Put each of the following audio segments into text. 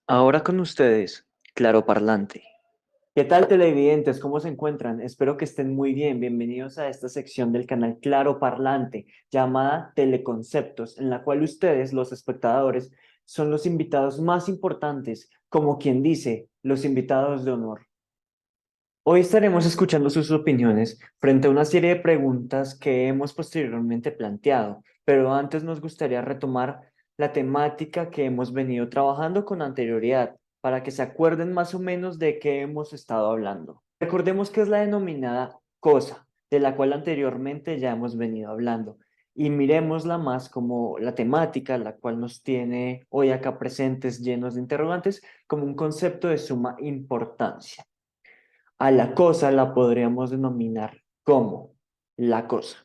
Ahora con ustedes, Claro Parlante. ¿Qué tal, televidentes? ¿Cómo se encuentran? Espero que estén muy bien. Bienvenidos a esta sección del canal Claro Parlante llamada Teleconceptos, en la cual ustedes, los espectadores, son los invitados más importantes, como quien dice, los invitados de honor. Hoy estaremos escuchando sus opiniones frente a una serie de preguntas que hemos posteriormente planteado, pero antes nos gustaría retomar la temática que hemos venido trabajando con anterioridad, para que se acuerden más o menos de qué hemos estado hablando. Recordemos que es la denominada cosa, de la cual anteriormente ya hemos venido hablando, y miremosla más como la temática, la cual nos tiene hoy acá presentes llenos de interrogantes, como un concepto de suma importancia. A la cosa la podríamos denominar como la cosa.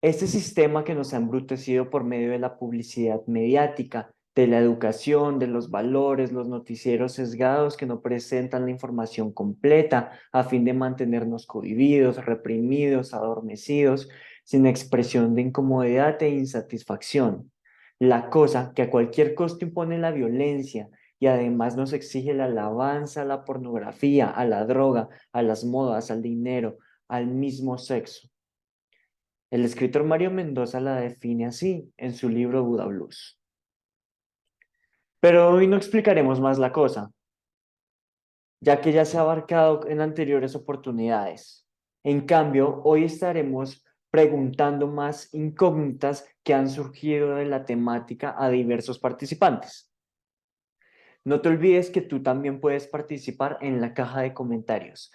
Este sistema que nos ha embrutecido por medio de la publicidad mediática, de la educación, de los valores, los noticieros sesgados que no presentan la información completa a fin de mantenernos cohibidos, reprimidos, adormecidos, sin expresión de incomodidad e insatisfacción. La cosa que a cualquier costo impone la violencia y además nos exige la alabanza a la pornografía, a la droga, a las modas, al dinero, al mismo sexo. El escritor Mario Mendoza la define así en su libro Buda Blues. Pero hoy no explicaremos más la cosa, ya que ya se ha abarcado en anteriores oportunidades. En cambio, hoy estaremos preguntando más incógnitas que han surgido de la temática a diversos participantes. No te olvides que tú también puedes participar en la caja de comentarios.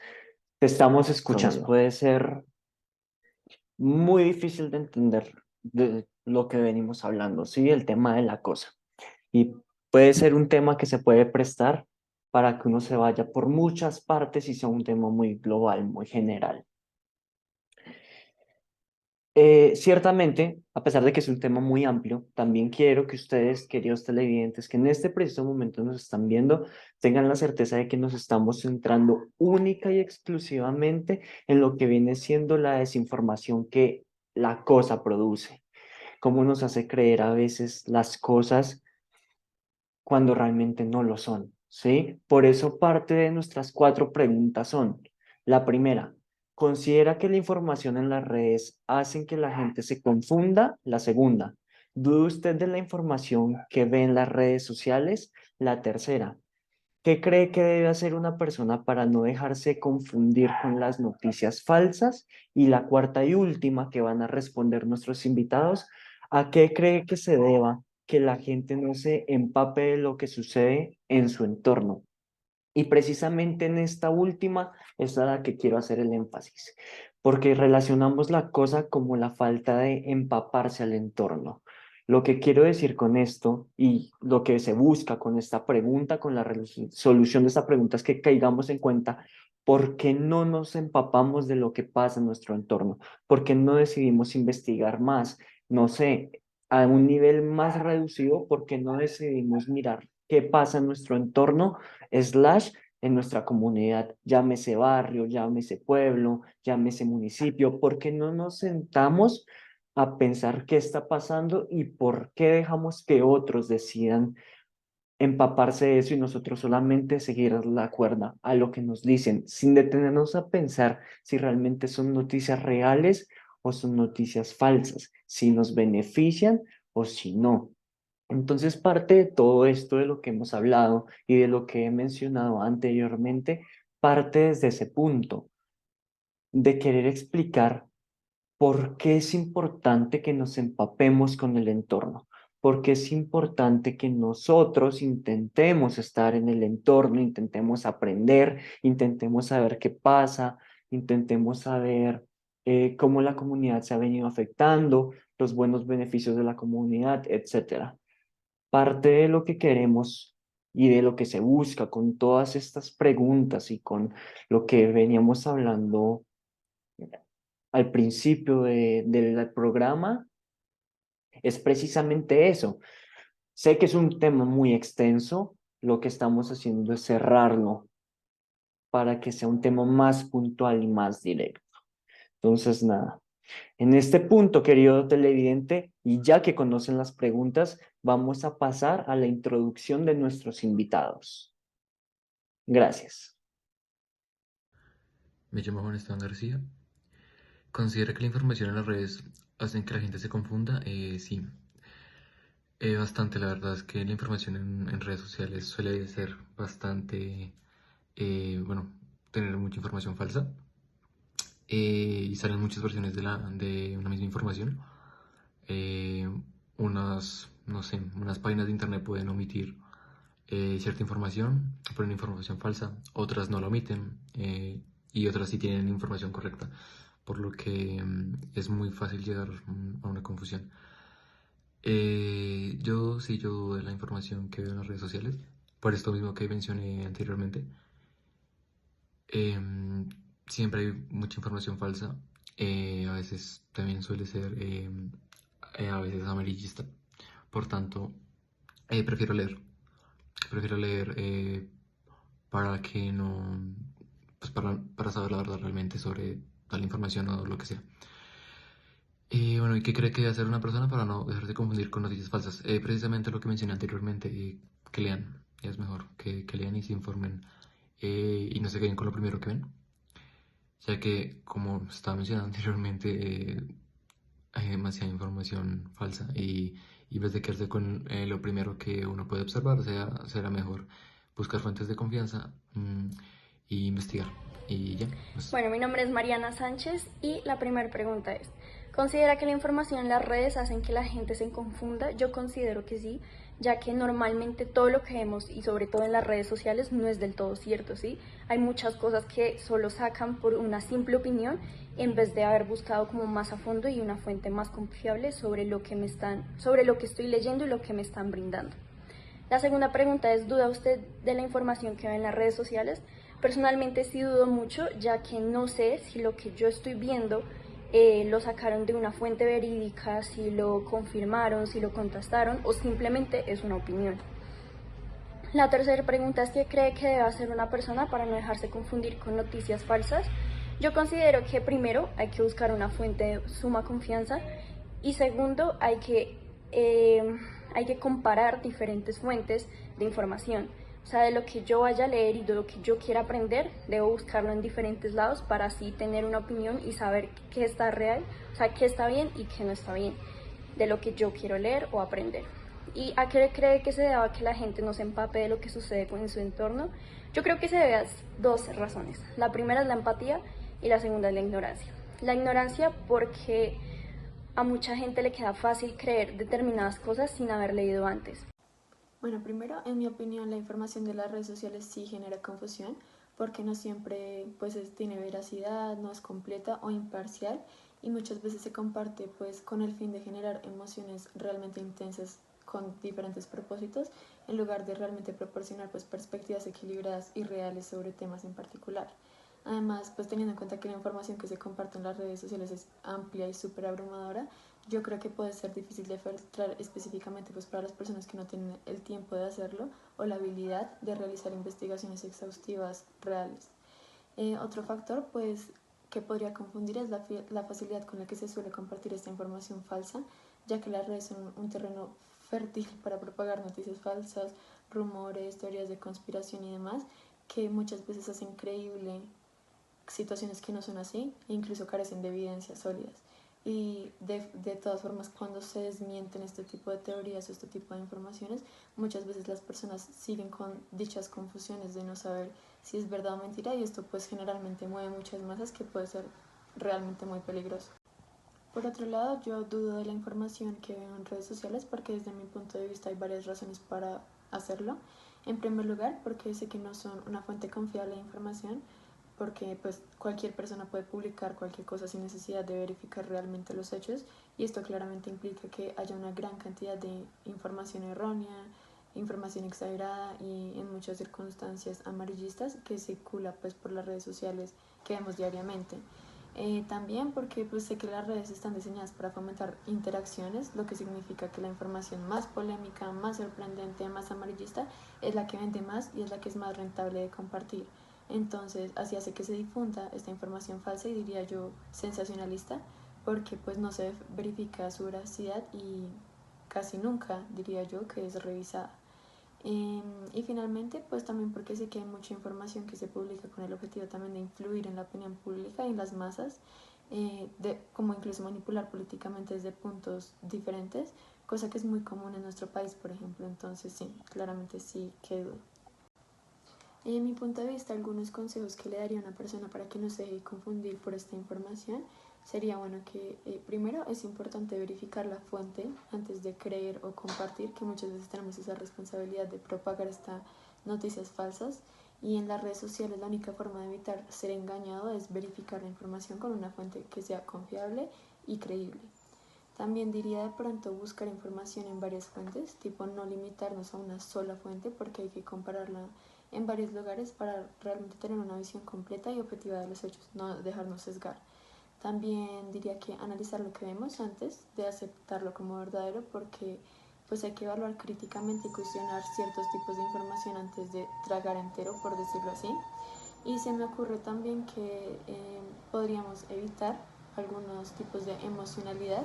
Te estamos escuchando. Puede ser muy difícil de entender de lo que venimos hablando, ¿sí? El tema de la cosa. Y puede ser un tema que se puede prestar para que uno se vaya por muchas partes y sea un tema muy global, muy general. Ciertamente, a pesar de que es un tema muy amplio, también quiero que ustedes, queridos televidentes, que en este preciso momento nos están viendo, tengan la certeza de que nos estamos centrando única y exclusivamente en lo que viene siendo la desinformación que la cosa produce, cómo nos hace creer a veces las cosas cuando realmente no lo son, ¿sí? Por eso parte de nuestras cuatro preguntas son, la primera, ¿considera que la información en las redes hacen que la gente se confunda? La segunda, ¿duda usted de la información que ve en las redes sociales? La tercera, ¿qué cree que debe hacer una persona para no dejarse confundir con las noticias falsas? Y la cuarta y última que van a responder nuestros invitados, ¿a qué cree que se deba que la gente no se empape de lo que sucede en su entorno? Y precisamente en esta última es a la que quiero hacer el énfasis, porque relacionamos la cosa como la falta de empaparse al entorno. Lo que quiero decir con esto y lo que se busca con esta pregunta, con la solución de esta pregunta es que caigamos en cuenta por qué no nos empapamos de lo que pasa en nuestro entorno, por qué no decidimos investigar más, no sé, a un nivel más reducido, por qué no decidimos mirar qué pasa en nuestro entorno slash en nuestra comunidad, llámese barrio, llámese pueblo, llámese municipio, porque no nos sentamos a pensar qué está pasando y por qué dejamos que otros decidan empaparse de eso y nosotros solamente seguir la cuerda a lo que nos dicen, sin detenernos a pensar si realmente son noticias reales o son noticias falsas, si nos benefician o si no. Entonces, parte de todo esto de lo que hemos hablado y de lo que he mencionado anteriormente, parte desde ese punto de querer explicar por qué es importante que nos empapemos con el entorno, por qué es importante que nosotros intentemos estar en el entorno, intentemos aprender, intentemos saber qué pasa, intentemos saber cómo la comunidad se ha venido afectando, los buenos beneficios de la comunidad, etcétera. Parte de lo que queremos y de lo que se busca con todas estas preguntas y con lo que veníamos hablando al principio del programa es precisamente eso. Sé que es un tema muy extenso, lo que estamos haciendo es cerrarlo para que sea un tema más puntual y más directo. Entonces, nada. En este punto, querido televidente, y ya que conocen las preguntas, vamos a pasar a la introducción de nuestros invitados. Gracias. Me llamo Juan Esteban García. ¿Considera que la información en las redes hacen que la gente se confunda? Sí, bastante. La verdad es que la información en redes sociales suele ser bastante, bueno, tener mucha información falsa. Y salen muchas versiones de una misma información. Eh, no sé, unas páginas de internet pueden omitir cierta información, ponen información falsa, otras no la omiten y otras sí tienen información correcta, por lo que es muy fácil llegar a una confusión. Yo dudo de la información que veo en las redes sociales, por esto mismo que mencioné anteriormente. Em, Siempre hay mucha información falsa, a veces también suele ser a veces amarillista, por tanto prefiero leer. Prefiero leer para que no, pues para saber la verdad realmente sobre tal información o lo que sea. Bueno, ¿y qué cree que debe hacer una persona para no dejarse confundir con noticias falsas? Precisamente lo que mencioné anteriormente, que lean, es mejor, que lean y se informen y no se queden con lo primero que ven, ya que, como estaba mencionando anteriormente, hay demasiada información falsa y en vez de quedarse con lo primero que uno puede observar, será mejor buscar fuentes de confianza y investigar. Y ya, pues. Bueno, mi nombre es Mariana Sánchez y la primera pregunta es, ¿considera que la información en las redes hacen que la gente se confunda? Yo considero que sí, ya que normalmente todo lo que vemos y sobre todo en las redes sociales no es del todo cierto, ¿sí? Hay muchas cosas que solo sacan por una simple opinión en vez de haber buscado como más a fondo y una fuente más confiable sobre lo que estoy leyendo y lo que me están brindando. La segunda pregunta es, ¿duda usted de la información que ve en las redes sociales? Personalmente sí dudo mucho, ya que no sé si lo que yo estoy viendo lo sacaron de una fuente verídica, si lo confirmaron, si lo contrastaron o simplemente es una opinión. La tercera pregunta es, ¿qué cree que debe hacer una persona para no dejarse confundir con noticias falsas? Yo considero que primero hay que buscar una fuente de suma confianza y segundo hay que comparar diferentes fuentes de información. O sea, de lo que yo vaya a leer y de lo que yo quiera aprender, debo buscarlo en diferentes lados para así tener una opinión y saber qué está real, o sea, qué está bien y qué no está bien, de lo que yo quiero leer o aprender. ¿Y a qué cree que se deba que la gente no se empape de lo que sucede en su entorno? Yo creo que se debe a dos razones. La primera es la empatía y la segunda es la ignorancia. La ignorancia porque a mucha gente le queda fácil creer determinadas cosas sin haber leído antes. Bueno, primero, en mi opinión, la información de las redes sociales sí genera confusión porque no siempre tiene veracidad, no es completa o imparcial y muchas veces se comparte pues con el fin de generar emociones realmente intensas con diferentes propósitos en lugar de realmente proporcionar pues perspectivas equilibradas y reales sobre temas en particular. Además, pues teniendo en cuenta que la información que se comparte en las redes sociales es amplia y súper abrumadora, yo creo que puede ser difícil de filtrar específicamente pues para las personas que no tienen el tiempo de hacerlo o la habilidad de realizar investigaciones exhaustivas reales. Otro factor pues que podría confundir es la facilidad con la que se suele compartir esta información falsa, ya que las redes son un terreno fértil para propagar noticias falsas, rumores, teorías de conspiración y demás, que muchas veces hacen creíble situaciones que no son así e incluso carecen de evidencias sólidas. Y de todas formas, cuando se desmienten este tipo de teorías o este tipo de informaciones, muchas veces las personas siguen con dichas confusiones de no saber si es verdad o mentira y esto pues generalmente mueve muchas masas que puede ser realmente muy peligroso. Por otro lado, yo dudo de la información que veo en redes sociales porque desde mi punto de vista hay varias razones para hacerlo. En primer lugar, porque sé que no son una fuente confiable de información, porque pues cualquier persona puede publicar cualquier cosa sin necesidad de verificar realmente los hechos y esto claramente implica que haya una gran cantidad de información errónea, información exagerada y en muchas circunstancias amarillistas que circula pues por las redes sociales que vemos diariamente. También porque pues, sé que las redes están diseñadas para fomentar interacciones, lo que significa que la información más polémica, más sorprendente, más amarillista es la que vende más y es la que es más rentable de compartir. Entonces, así hace que se difunda esta información falsa y diría yo sensacionalista, porque pues no se verifica su veracidad y casi nunca, diría yo, que es revisada. Y finalmente, pues también porque sé que hay mucha información que se publica con el objetivo también de influir en la opinión pública y en las masas, como incluso manipular políticamente desde puntos diferentes, cosa que es muy común en nuestro país, por ejemplo. Entonces, sí, claramente sí que dudo. En mi punto de vista, algunos consejos que le daría a una persona para que no se deje confundir por esta información sería bueno que primero es importante verificar la fuente antes de creer o compartir, que muchas veces tenemos esa responsabilidad de propagar estas noticias falsas, y en las redes sociales la única forma de evitar ser engañado es verificar la información con una fuente que sea confiable y creíble. También diría de pronto buscar información en varias fuentes, tipo no limitarnos a una sola fuente porque hay que compararla en varios lugares para realmente tener una visión completa y objetiva de los hechos, no dejarnos sesgar. También diría que analizar lo que vemos antes de aceptarlo como verdadero, porque pues hay que evaluar críticamente y cuestionar ciertos tipos de información antes de tragar entero, por decirlo así. Y se me ocurre también que podríamos evitar algunos tipos de emocionalidad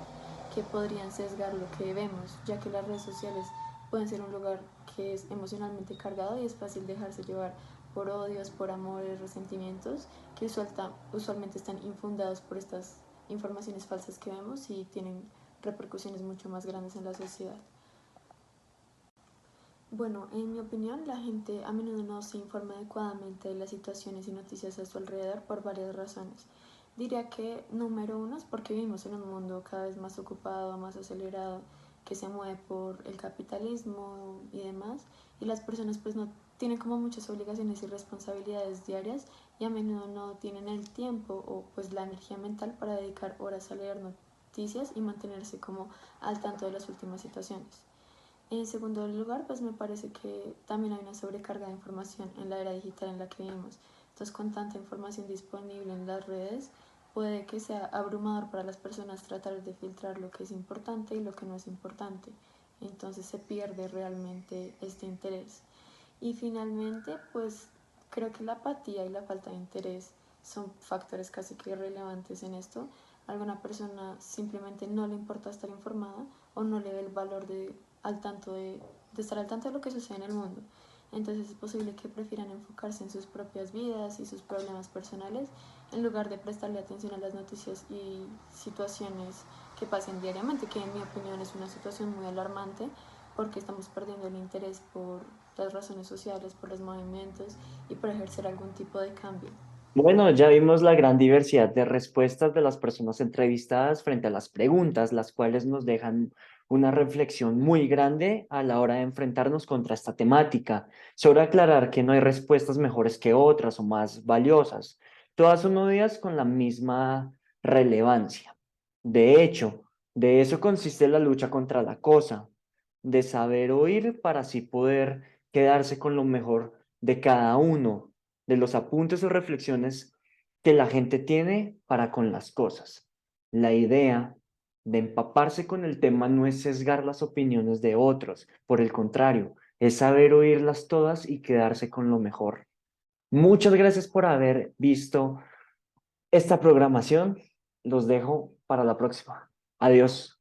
que podrían sesgar lo que vemos, ya que las redes sociales pueden ser un lugar que es emocionalmente cargado y es fácil dejarse llevar por odios, por amores, resentimientos, que usualmente están infundados por estas informaciones falsas que vemos y tienen repercusiones mucho más grandes en la sociedad. Bueno, en mi opinión, la gente a menudo no se informa adecuadamente de las situaciones y noticias a su alrededor por varias razones. Diría que número uno es porque vivimos en un mundo cada vez más ocupado, más acelerado, que se mueve por el capitalismo y demás, y las personas pues no tienen como muchas obligaciones y responsabilidades diarias y a menudo no tienen el tiempo o pues la energía mental para dedicar horas a leer noticias y mantenerse como al tanto de las últimas situaciones. En segundo lugar, pues me parece que también hay una sobrecarga de información en la era digital en la que vivimos. Entonces, con tanta información disponible en las redes, puede que sea abrumador para las personas tratar de filtrar lo que es importante y lo que no es importante. Entonces se pierde realmente este interés. Y finalmente, pues creo que la apatía y la falta de interés son factores casi que irrelevantes en esto. A alguna persona simplemente no le importa estar informada o no le ve el valor de estar al tanto de lo que sucede en el mundo. Entonces es posible que prefieran enfocarse en sus propias vidas y sus problemas personales en lugar de prestarle atención a las noticias y situaciones que pasen diariamente, que en mi opinión es una situación muy alarmante porque estamos perdiendo el interés por las razones sociales, por los movimientos y por ejercer algún tipo de cambio. Bueno, ya vimos la gran diversidad de respuestas de las personas entrevistadas frente a las preguntas, las cuales nos dejan una reflexión muy grande a la hora de enfrentarnos contra esta temática, sobre aclarar que no hay respuestas mejores que otras o más valiosas. Todas son medidas con la misma relevancia. De hecho, de eso consiste la lucha contra la cosa, de saber oír para así poder quedarse con lo mejor de cada uno, de los apuntes o reflexiones que la gente tiene para con las cosas. La idea de empaparse con el tema no es sesgar las opiniones de otros, por el contrario, es saber oírlas todas y quedarse con lo mejor. Muchas gracias por haber visto esta programación. Los dejo para la próxima. Adiós.